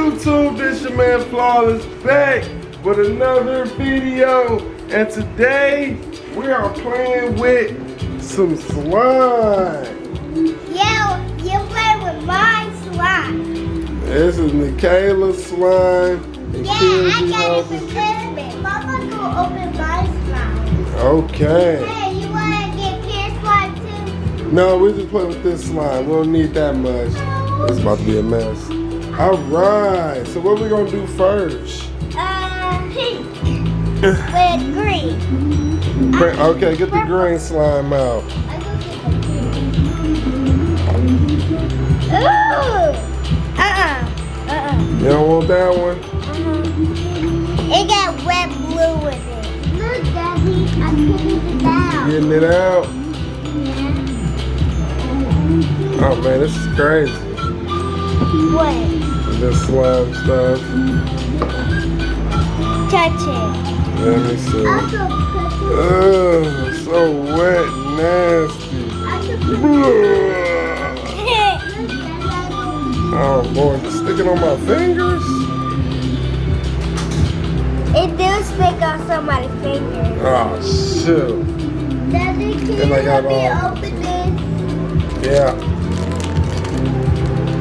YouTube? This your man Flawless back with another video. And today we are playing with some slime. Yeah, you're playing with my slime. This is Nikayla's slime. Yeah, I got it for Christmas. Mama gonna open my slime. Okay. Hey, you wanna get Pierce slime too? No, we just play with this slime. We don't need that much. It's about to be a mess. All right. So what we gonna do first? Pink with green. Okay, get the green slime out. Ooh. You don't want that one? It got wet blue in it. Look, Daddy, I put it down. Getting it out. Oh man, this is crazy. What? This slime stuff. Touch it. Let me see. Ugh, so wet, nasty. Oh boy, it's sticking on my fingers. It does stick on somebody's fingers. Oh shoot. Daddy, can And I you got help me all- open this? Yeah.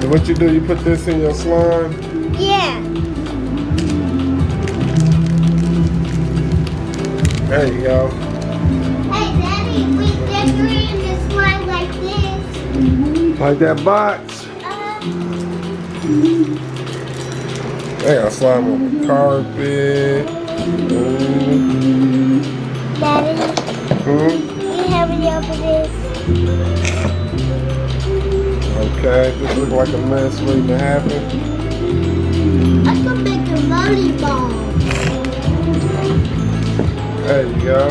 And what you do, you put this in your slime? Yeah. There you go. Hey, Daddy, we decorated the slime like this. Like that box. They got slime on the carpet. Daddy, Hmm? you help me open this? Okay, this looks like a mess waiting to happen. I can make a volleyball. There you go.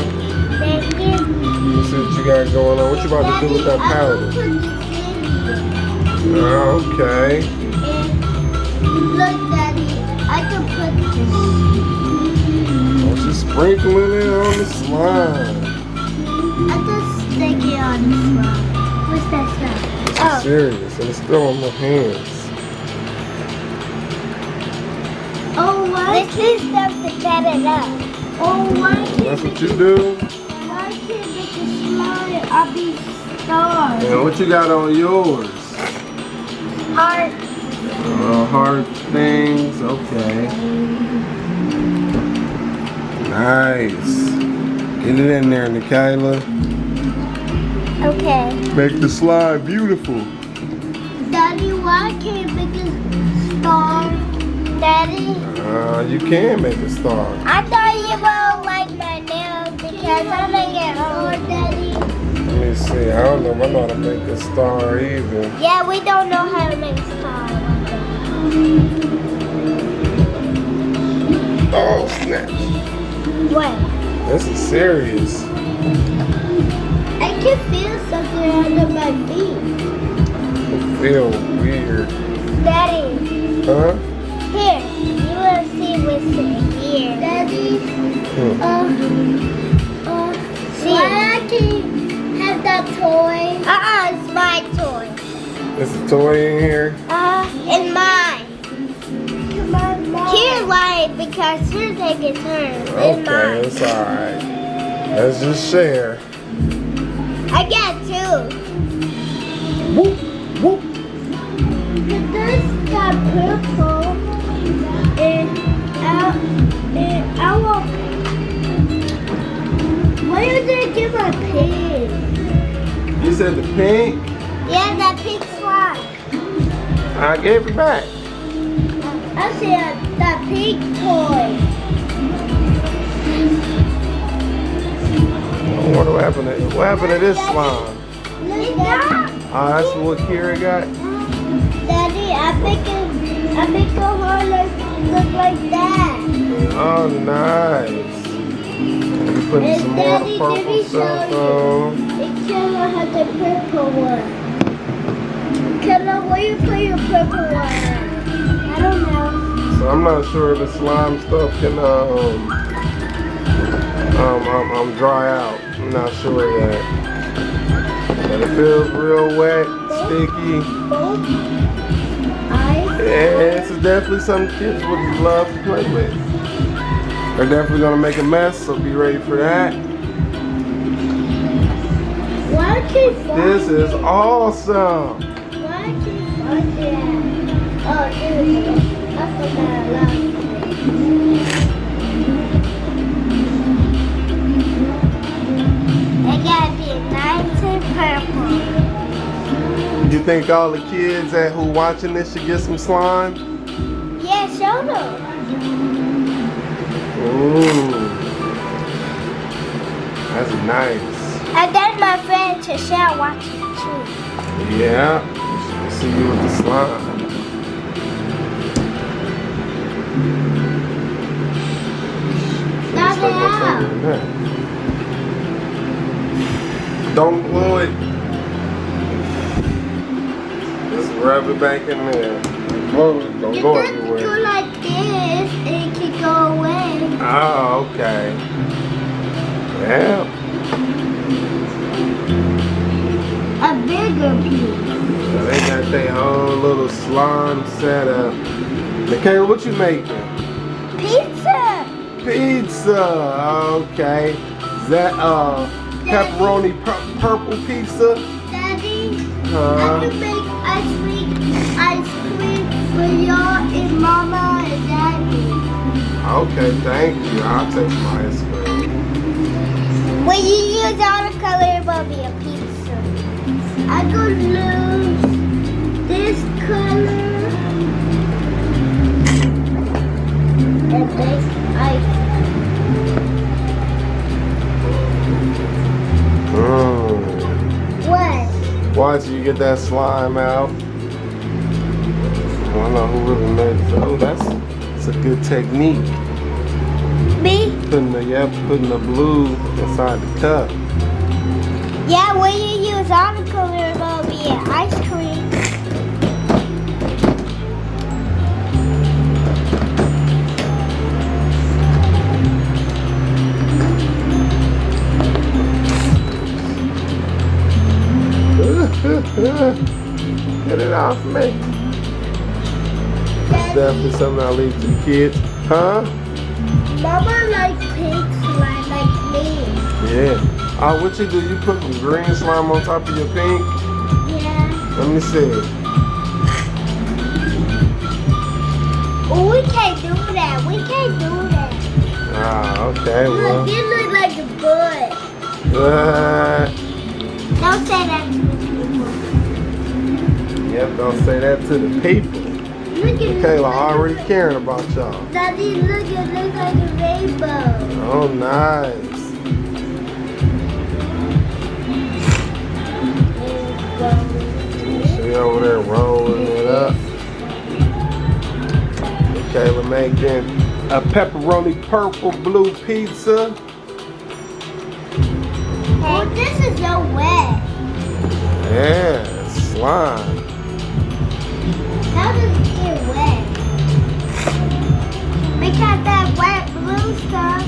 Thank you. Let's see what you got going on. What you about to do with that powder? Okay. Look, Daddy, I can put this. Oh, she's sprinkling it on the slime. I can stick it on the slime. What's that stuff? This is serious, and it's still on my hands. Oh, why? This is stuff to set it up. Oh, why can't That's what you do. Why can't make the slime of these stars? And what you got on yours? Heart. Hard things. Okay. Nice. Get it in there, Nikayla. Okay. Make the slime beautiful. Daddy, why can't I make a star? Daddy? You can make a star. I thought you would like my nails because I make it hard, Daddy. Let me see. I don't know if I know how to make a star either. Yeah, we don't know how to make a star. Oh, snap. What? This is serious. I can feel something under my feet. I feel weird. Daddy, Huh? here. You will see what's in here. Daddy, see. Why I can't have that toy? It's my toy. There's a toy in here. And mine. Here's mine because her thing is hers. And Okay, mine. it's alright. Let's just share. I got two. Whoop, whoop. This got purple. And I will. Why did they give a pink? You said the pink? Yeah, that pink slime. I gave it back. I said that pink toy. I wonder what happened to this slime. Look that. Oh, that's what Kira got? Daddy, I make a heart look like that. Oh, nice. You putting And some more Daddy, purple let me stuff show on. It came out had the purple one. Kayla, where you put your purple one? I don't know. So I'm not sure the slime stuff can dry out. I'm not sure yet. But it feels real wet, sticky. Both this is definitely something kids would love to play with. They're definitely gonna make a mess, so be ready for that. Why keep This is awesome. Why keep that? Oh, dude, I forgot a lot. It gotta be nice and purple. You think all the kids who watching this should get some slime? Yeah, show them. Ooh, that's nice. And then my friend Tashelle watching too. Yeah, let's see you with the slime. Now Looks like what's they under there. Don't blow it. Just rub it back in there. Blow it. Don't You go can everywhere. go like this and it can go away. Oh, okay. Yeah. A bigger piece. So they got their whole little slime setup. Michaela, what you making? Pizza. Pizza. Okay. Is that pepperoni purple pizza? Daddy, I Huh? can make ice cream for y'all and Mama and Daddy. Okay, thank you. I'll take some ice cream. When you use all the color, it will be a pizza. I could lose this color and this ice. What? Once you get that slime out, I don't know who really made it. Oh, that's a good technique. Me? Putting the blue inside the cup. Yeah, when you use all the color, it will be an ice cream. Get it off me. That's definitely something I'll leave to the kids. Huh? Mama likes pink slime like me. Yeah. Oh, what you do? You put some green slime on top of your pink? Yeah. Let me see. Oh, we can't do that. We can't do that. Ah, okay. Look, Well. you look like a bird. Don't say that to the people. Yep, don't say that to the people. Look at Kayla already caring about y'all. Daddy, look, it looks like a rainbow. Oh, nice. She over there rolling it up. Kayla making a pepperoni purple blue pizza. Oh, this is so wet. Yeah, slime. How does it get wet? Because that wet blue stuff.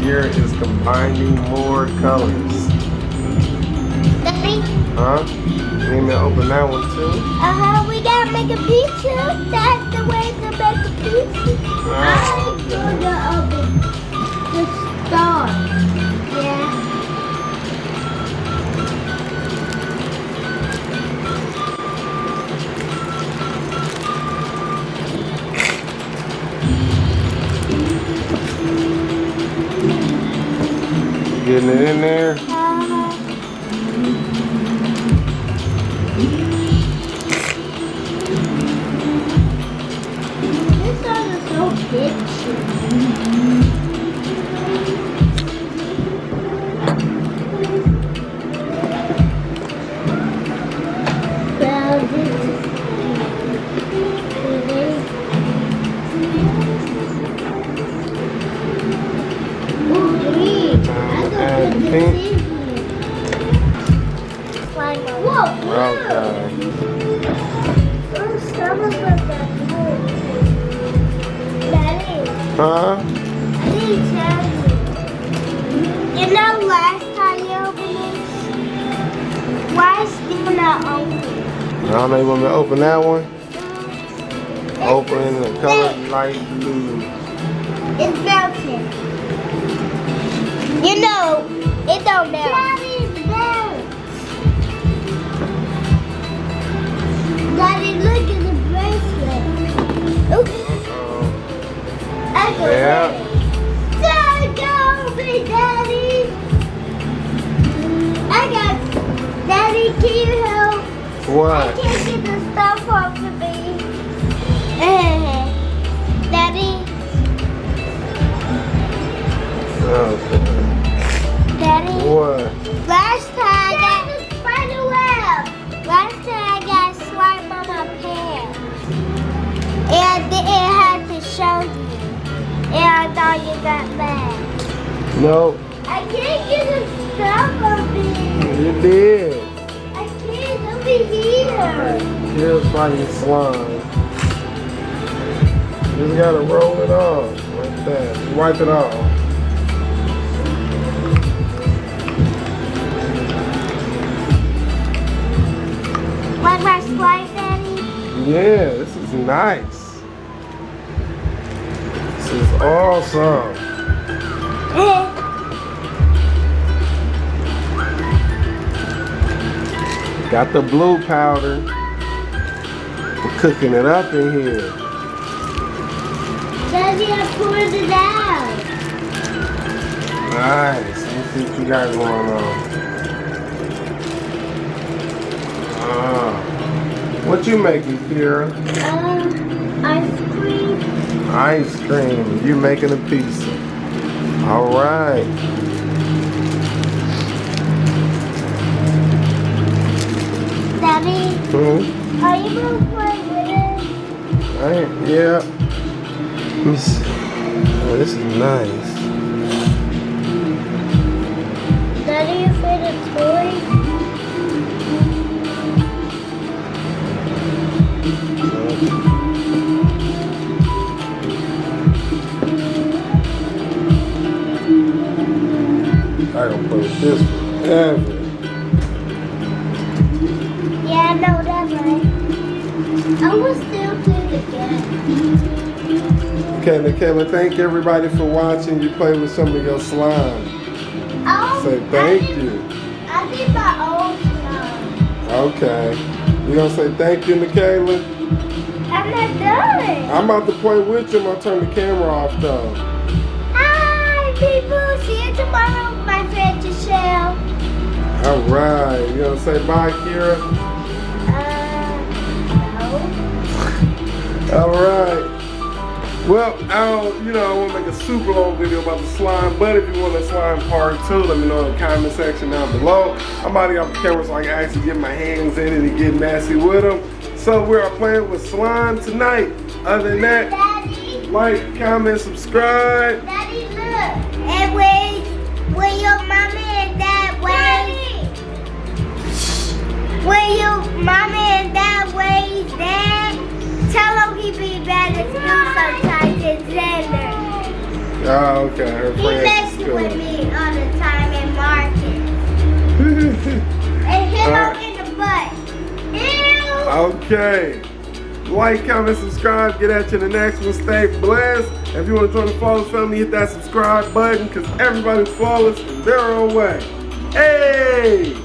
Here is combining more colors. Daddy, Huh? You need me to open that one too? we gotta make a pizza. That's the way to make a pizza. I'm gonna open the star. Yeah. Getting it in there. This one is so big. Well, this is ooh, green. I And don't put pink. this in here. Whoa, blue. Okay. Oh, some of them are blue. Daddy, Huh? I didn't tell you. You know last time you opened this? Why is still not open? don't know, you want me to open that one? Open the color light blue. It's melting. You know, it don't melt. Daddy, look at the bracelet. I go Yeah. Go, big Daddy. I got Daddy. Can you help? What? I can't get the stuff off of me. Daddy. Okay. Daddy. What? Last time I got the spider web. Last time I got slime on my pants. And I didn't have to show you. And I thought you got mad. Nope. I can't get the stuff on me. You did. I can't over here. Here's by your slime. Just gotta roll it off like that. Wipe it off. Like my slime, Daddy? Yeah, this is nice. This is awesome. Got the blue powder. We're cooking it up in here. Daddy, I poured it out. Nice. Let me see what you got going on. What you making, Kira? Ice cream. Ice cream. You making a pizza. All right. Daddy, Hmm? are you going to play with it? Yeah. Let me see. Oh, this is nice. Daddy, you afraid of toys? I don't play with this forever. Yeah, I know that, right? I will still play the game. Okay, Nikayla, thank everybody for watching. You play with some of your slime. Say thank you. I did my own slime. Okay. You gonna say thank you, Nikayla? I'm not done. I'm about to play with you. I'm gonna turn the camera off though. Hi, people. See you tomorrow, my friend Giselle. All right. You gonna say bye, Kira? No. All right. Well, I want to make a super long video about the slime, but if you want a slime part 2, let me know in the comment section down below. I'm out of off the camera so I can actually get my hands in it and get messy with them. So we are playing with slime tonight. Other than that, Daddy, like, comment, subscribe. Daddy, look. And when your mama and dad when your mama and dad ways that, tell him he be bad at school sometimes in Xander. Oh, okay. Her He friends messes is cool. with me all the time and Marcus. And hit him in the butt. Ew. Okay. Like, comment, subscribe. Get at you in the next one. Stay blessed. If you want to join the Flawless family, hit that subscribe button because everybody's flawless in their own way. Hey!